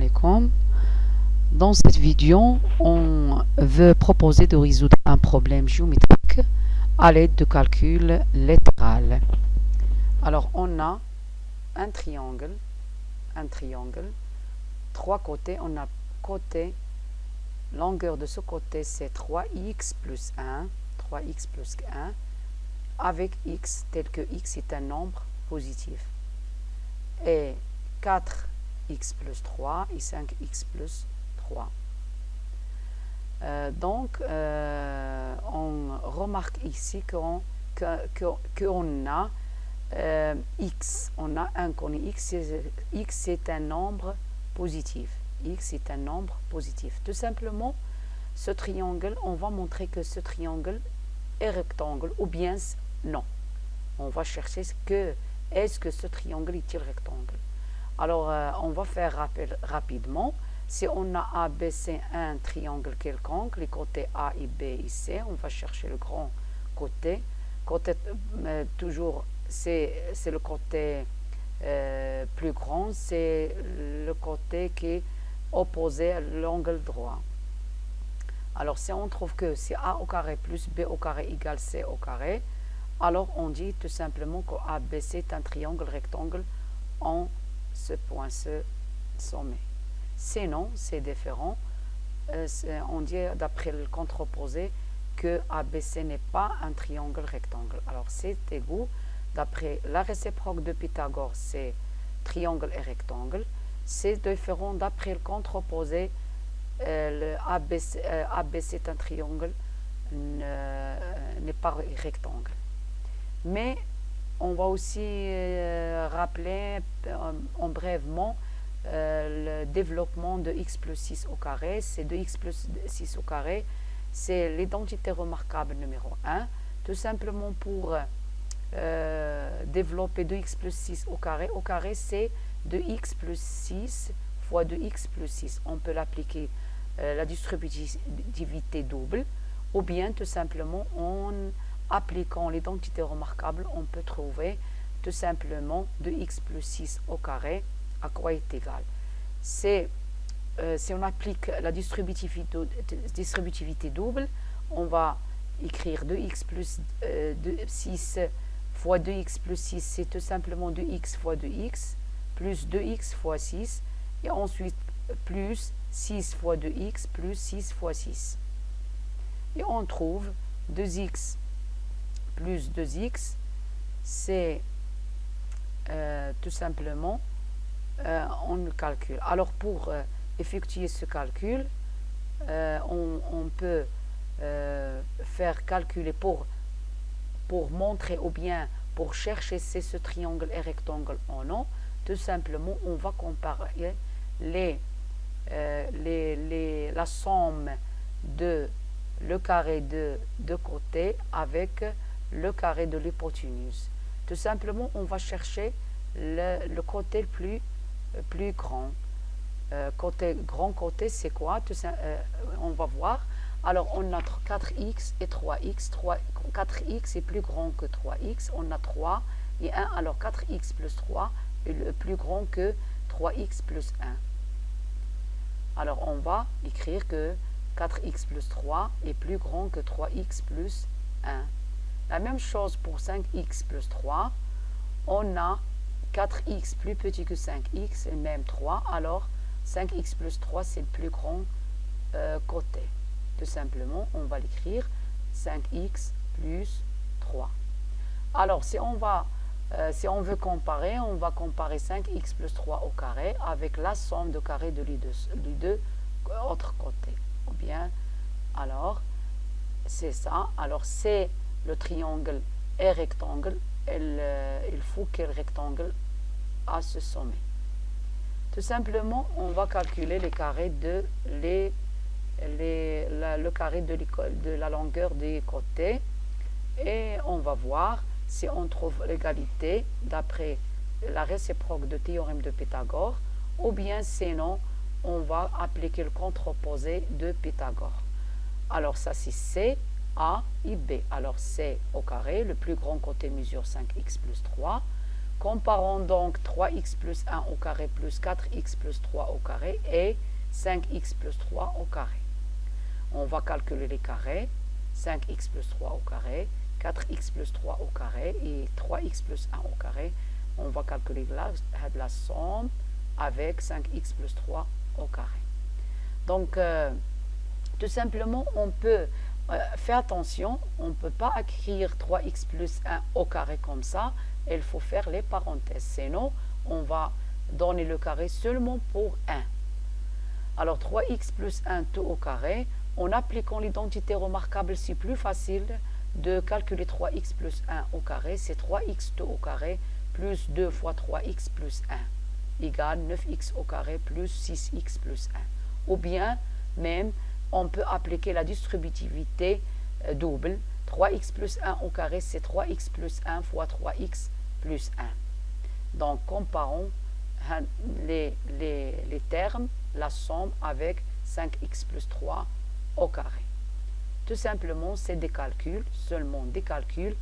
alaikum. Dans cette vidéo, on veut proposer de résoudre un problème géométrique à l'aide de calcul latéral. Alors, on a un triangle, trois côtés. On a côté, longueur de ce côté, c'est 3x plus 1, avec x, tel que x est un nombre positif. Et 4x plus 3 et 5x plus 3. On remarque ici qu'on a x, on a inconnu. X est un nombre positif. Tout simplement, ce triangle, on va montrer que ce triangle est rectangle ou bien non. On va chercher est-ce que ce triangle est-il rectangle. Alors, on va faire rapidement. Si on a ABC un triangle quelconque, les côtés A et B et C, on va chercher le grand côté. Toujours, c'est le côté plus grand, c'est le côté qui est opposé à l'angle droit. Alors, si on trouve que c'est A au carré plus B au carré égale C au carré, alors on dit tout simplement que ABC est un triangle rectangle en ce point, ce sommet. Sinon, c'est différent. On dit d'après le contre-opposé que ABC n'est pas un triangle rectangle. Alors, c'est égal. D'après la réciproque de Pythagore, c'est triangle et rectangle. C'est différent d'après le contre-opposé. ABC est un triangle, n'est pas rectangle. Mais on va aussi rappeler en brièvement le développement de x plus 6 au carré. C'est de x plus 6 au carré, c'est l'identité remarquable numéro 1. Tout simplement pour développer 2x plus 6 au carré c'est 2x plus 6 fois 2x plus 6. On peut l'appliquer la distributivité double, ou bien tout simplement en appliquant l'identité remarquable, on peut trouver tout simplement 2x plus 6 au carré à quoi est égal. Si on applique la distributivité double, on va écrire 2x plus 6 fois 2x plus 6, c'est tout simplement 2x fois 2x, plus 2x fois 6, et ensuite plus 6 fois 2x, plus 6 fois 6. Et on trouve 2x plus 2x, c'est tout simplement, on le calcule. Alors pour effectuer ce calcul, on peut faire calculer pour montrer ou bien pour chercher si ce triangle est rectangle ou non. Tout simplement, on va comparer la somme de le carré de deux côtés avec le carré de l'hypoténuse. Tout simplement, on va chercher le côté le plus grand. Grand côté, c'est quoi? On va voir. Alors, on a 4x et 3x. 4x est plus grand que 3x. On a 3 et 1. Alors, 4x plus 3 est plus grand que 3x plus 1. Alors, on va écrire que 4x plus 3 est plus grand que 3x plus 1. La même chose pour 5x plus 3. On a 4x plus petit que 5x et même 3. Alors, 5x plus 3, c'est le plus grand côté. Tout simplement, on va l'écrire 5x plus 3. Alors, si on veut comparer, on va comparer 5x plus 3 au carré avec la somme de carré de les deux autres côtés. Ou bien, alors, c'est ça. Alors, c'est le triangle est rectangle. Il faut que le rectangle a ce sommet. Tout simplement, on va calculer les carrés le carré de la longueur des côtés et on va voir si on trouve l'égalité d'après la réciproque de théorème de Pythagore, ou bien sinon on va appliquer le contre-opposé de Pythagore. Alors ça c'est C, A et B. Alors C au carré, le plus grand côté mesure 5x plus 3, Comparons donc 3x plus 1 au carré plus 4x plus 3 au carré et 5x plus 3 au carré. On va calculer les carrés. 5x plus 3 au carré, 4x plus 3 au carré et 3x plus 1 au carré. On va calculer la somme avec 5x plus 3 au carré. Donc, tout simplement, on peut faire attention, on ne peut pas écrire 3x plus 1 au carré comme ça. Il faut faire les parenthèses, sinon on va donner le carré seulement pour 1. Alors 3x plus 1 tout au carré, en appliquant l'identité remarquable, c'est plus facile de calculer 3x plus 1 au carré, c'est 3x tout au carré plus 2 fois 3x plus 1 égale 9x au carré plus 6x plus 1. Ou bien même on peut appliquer la distributivité double. 3x plus 1 au carré, c'est 3x plus 1 fois 3x plus 1. Donc, comparons les termes, la somme avec 5x plus 3 au carré. Tout simplement, c'est des calculs, seulement des calculs.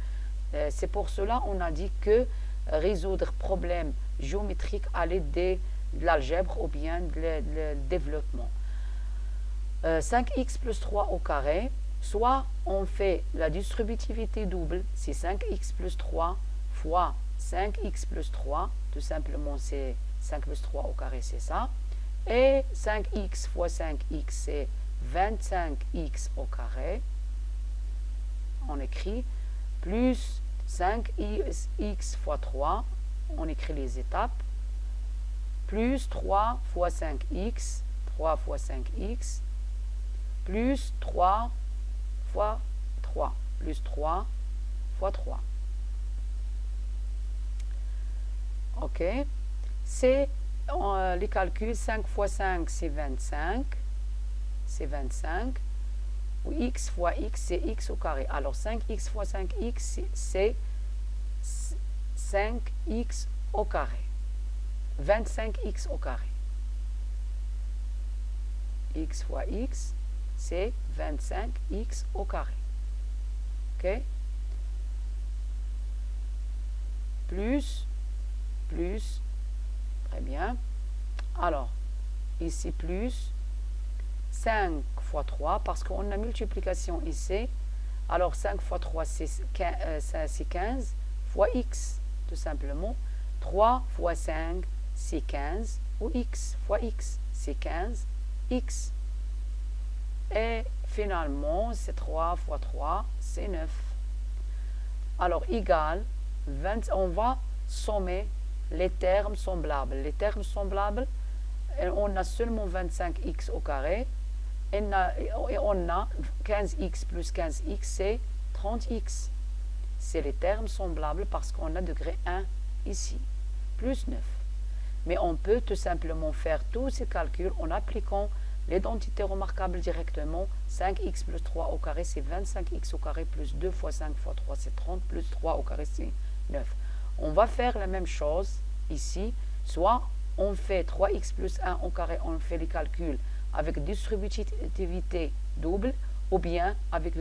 C'est pour cela qu'on a dit que résoudre problème géométrique à l'aide de l'algèbre ou bien le développement. 5x plus 3 au carré, soit on fait la distributivité double, c'est 5x plus 3 fois 5x plus 3, tout simplement c'est 5 plus 3 au carré, c'est ça, et 5x fois 5x, c'est 25x au carré, on écrit, plus 5x fois 3, on écrit les étapes, plus 3 fois 5x, 3 fois 5x, plus 3 fois 3, plus 3 fois 3. Ok, c'est les calculs, 5 fois 5 c'est 25, ou x fois x c'est x au carré. Alors 5x fois 5x c'est 5x au carré, 25x au carré. X fois x c'est 25x au carré. Ok? Plus, très bien. Alors, ici plus 5 fois 3, parce qu'on a multiplication ici. Alors 5 fois 3 c'est 15 fois x, tout simplement. 3 fois 5 c'est 15, ou x fois x c'est 15, x. Et finalement, c'est 3 fois 3, c'est 9. Alors, égal, 20, on va sommer les termes semblables. Les termes semblables, on a seulement 25x au carré. Et on a 15x plus 15x, c'est 30x. C'est les termes semblables parce qu'on a degré 1 ici, plus 9. Mais on peut tout simplement faire tous ces calculs en appliquant l'identité remarquable directement. 5x plus 3 au carré, c'est 25x au carré, plus 2 fois 5 fois 3, c'est 30, plus 3 au carré, c'est 9. On va faire la même chose ici. Soit on fait 3x plus 1 au carré, on fait les calculs avec distributivité double, ou bien avec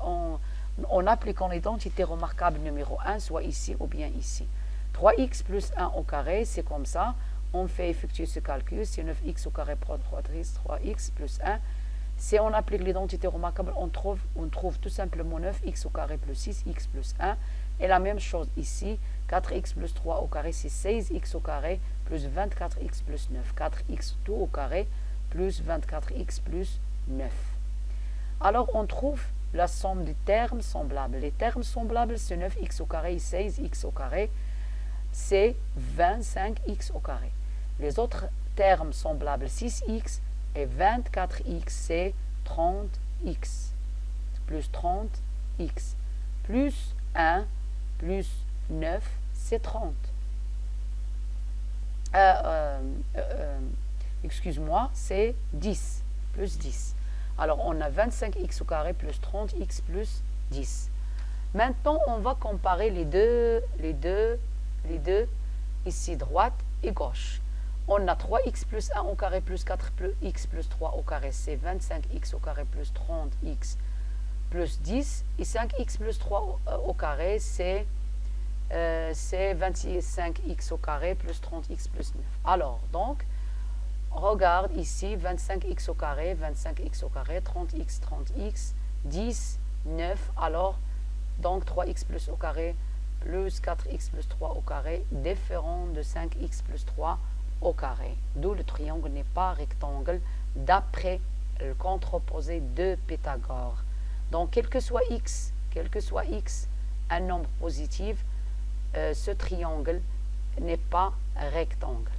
en appliquant l'identité remarquable numéro 1, soit ici ou bien ici. 3x plus 1 au carré, c'est comme ça. On fait effectuer ce calcul, c'est 9x au carré plus 3x plus 1. Si on applique l'identité remarquable, on trouve tout simplement 9x au carré plus 6x plus 1. Et la même chose ici, 4x plus 3 au carré, c'est 16x au carré plus 24x plus 9. 4x tout au carré plus 24x plus 9. Alors, on trouve la somme des termes semblables. Les termes semblables, c'est 9x au carré et 16x au carré, c'est 25x au carré. Les autres termes semblables, 6x et 24x, c'est 30x, plus 30x, plus 1, plus 9, c'est 30. Excuse-moi, c'est 10, plus 10. Alors, on a 25x au carré plus 30x plus 10. Maintenant, on va comparer les deux, ici, droite et gauche. On a 3x plus 1 au carré plus 4x plus 3 au carré, c'est 25x au carré plus 30x plus 10. Et 5x plus 3 au carré, c'est c'est 25x au carré plus 30x plus 9. Alors, donc, regarde ici, 25x au carré, 30x, 30x, 10, 9. Alors, donc 3x plus au carré plus 4x plus 3 au carré, différent de 5x plus 3 au carré. D'où le triangle n'est pas rectangle d'après le contre-opposé de Pythagore. Donc, quel que soit x, un nombre positif, ce triangle n'est pas rectangle.